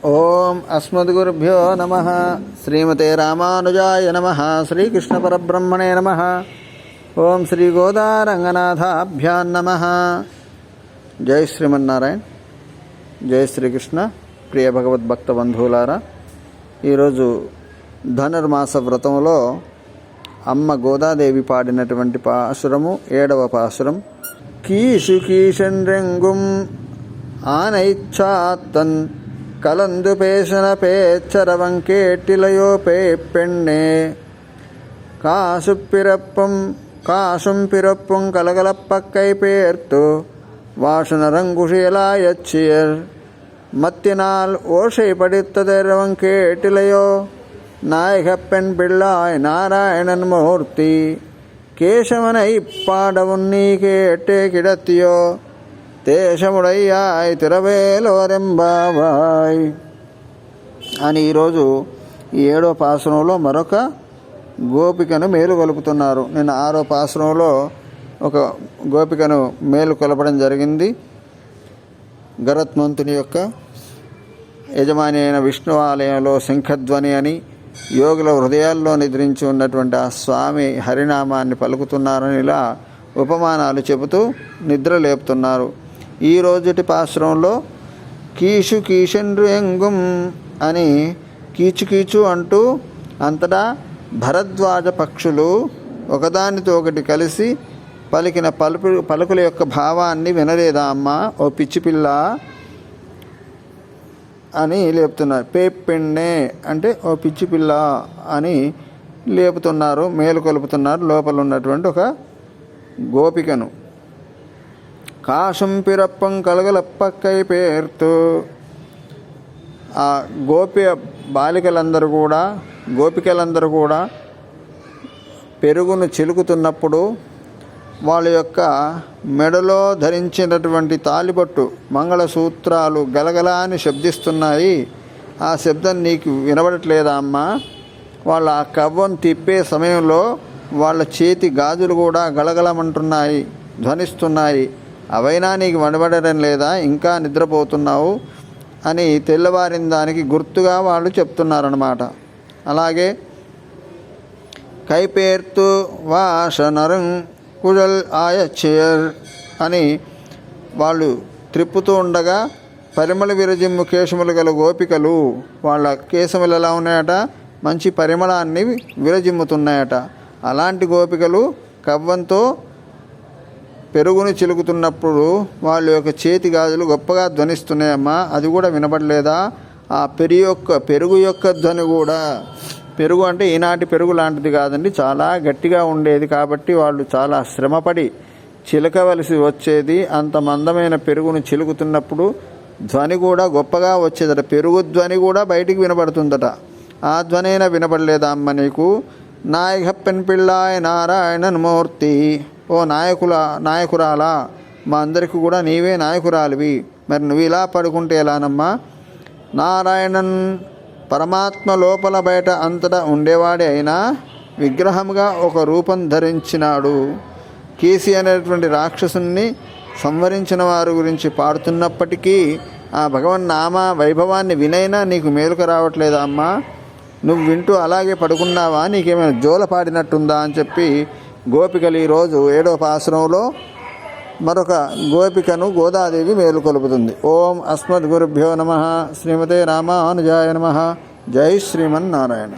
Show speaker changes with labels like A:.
A: ఓం అస్మద్గురుభ్యో నమః. శ్రీమతే రామానుజాయ నమః. శ్రీకృష్ణ పరబ్రహ్మణే నమః. ఓం శ్రీ గోదారంగనాథాభ్యాం నమః. జై శ్రీమన్నారాయణ. జై శ్రీకృష్ణ. ప్రియ భగవద్భక్త బంధువులారా, ఈరోజు ధనుర్మాస వ్రతంలో అమ్మ గోదాదేవి పాడినటువంటి పాసురము 7వ పాసురం. కీషు కీషండ్రెంగుం ఆనైచ్ఛాత్తన్ கலந்து பேசன பேச்சரவங் கேட்டிலையோ பெண்ணே காசும் பிறப்பும் கலகலப்பக்கை பேர்த்து வாசனரங்குஷியலாயச்சியர் மத்தினால் ஓசை படித்ததரவங் கேட்டிலையோ நாயகப் பெண் பிள்ளாய் நாராயணன் மூர்த்தி கேசவனை பாடவும் நீ கேட்டே கிடத்தியோ దేశముడయ్యాయ్ తిరవేలోరెంబావాయ్ అని ఈరోజు ఈ 7వ పాసురంలో మరొక గోపికను మేలుకొలుపుతున్నారు. నిన్న 6వ పాసురంలో ఒక గోపికను మేలుకొలపడం జరిగింది. గరుత్మంతుని యొక్క యజమాని అయిన విష్ణు ఆలయంలో శంఖధ్వని అని యోగుల హృదయాల్లో నిద్రించి ఉన్నటువంటి ఆ స్వామి హరినామాన్ని పలుకుతున్నారని ఇలా ఉపమానాలు చెబుతూ నిద్ర లేపుతున్నారు. ఈ రోజుటి పాశ్రంలో కీషు కీషండ్రుయంగుం అని కీచుకీచు అంటూ అంతటా భరద్వాజ పక్షులు ఒకదానితో ఒకటి కలిసి పలికిన పలుకుల యొక్క భావాన్ని వినలేదా అమ్మ ఓ పిచ్చి పిల్ల అని లేపుతున్నారు. పెണ്ണే అంటే ఓ పిచ్చి పిల్ల అని లేపుతున్నారు, మేలుకొలుపుతున్నారు లోపల ఉన్నటువంటి ఒక గోపికను. కాశం పిరప్పం కలగలప్పక్కై పేర్తు ఆ గోపికలందరూ కూడా పెరుగును చిలుకుతున్నప్పుడు వాళ్ళ యొక్క మెడలో ధరించినటువంటి తాలిబొట్టు మంగళసూత్రాలు గలగలా అని శబ్దిస్తున్నాయి. ఆ శబ్దం నీకు వినబడట్లేదా అమ్మా? వాళ్ళ ఆ కవ్వం తిప్పే సమయంలో వాళ్ళ చేతి గాజులు కూడా గలగలమంటున్నాయి, ధ్వనిస్తున్నాయి. అవైనా నీకు వినబడడం లేదా? ఇంకా నిద్రపోతున్నావు అని తెల్లవారిన దానికి గుర్తుగా వాళ్ళు చెప్తున్నారన్నమాట. అలాగే కైపేర్తు వాషనరం కుజల్ ఆయచ్చయర్ అని వాళ్ళు త్రిప్పుతూ ఉండగా పరిమళ విరజిమ్ము కేశములు గల గోపికలు వాళ్ళ కేశములు ఎలా ఉన్నాయట? మంచి పరిమళాన్ని విరజిమ్ముతున్నాయట. అలాంటి గోపికలు కవ్వంతో పెరుగును చిలుకుతున్నప్పుడు వాళ్ళ యొక్క చేతి గాజులు గొప్పగా ధ్వనిస్తున్నాయమ్మా, అది కూడా వినపడలేదా? ఆ పెరుగు యొక్క ధ్వని కూడా, పెరుగు అంటే ఈనాటి పెరుగు లాంటిది కాదండి, చాలా గట్టిగా ఉండేది కాబట్టి వాళ్ళు చాలా శ్రమపడి చిలకవలసి వచ్చేది. అంత మందమైన పెరుగును చిలుకుతున్నప్పుడు ధ్వని కూడా గొప్పగా వచ్చేదట. పెరుగు ధ్వని కూడా బయటికి వినపడుతుందట. ఆ ధ్వని అయినా వినపడలేదా అమ్మ నీకు? నాయకప్పెన్ పిళ్ళాయ్ నారాయణన్ మూర్తి, ఓ నాయకురాలా, మా అందరికీ కూడా నీవే నాయకురాలివి. మరి నువ్వు ఇలా పడుకుంటే ఎలానమ్మా? నారాయణన్ పరమాత్మ లోపల బయట అంతటా ఉండేవాడే అయినా విగ్రహంగా ఒక రూపం ధరించినాడు. కేసి అనేటువంటి రాక్షసుని సంవరించిన వారి గురించి పాడుతున్నప్పటికీ ఆ భగవన్నామ వైభవాన్ని వినైనా నీకు మేలుకు రావట్లేదా అమ్మా? నువ్వు వింటూ అలాగే పడుకున్నావా? నీకేమైనా జోల పాడినట్టుందా అని చెప్పి గోపికలు ఈరోజు 7వ పాసురంలో మరొక గోపికను గోదాదేవి మేలుకొలుపుతుంది. ఓం అస్మద్గురుభ్యో నమః. శ్రీమతే రామానుజాయ నమః. జై శ్రీమన్నారాయణ.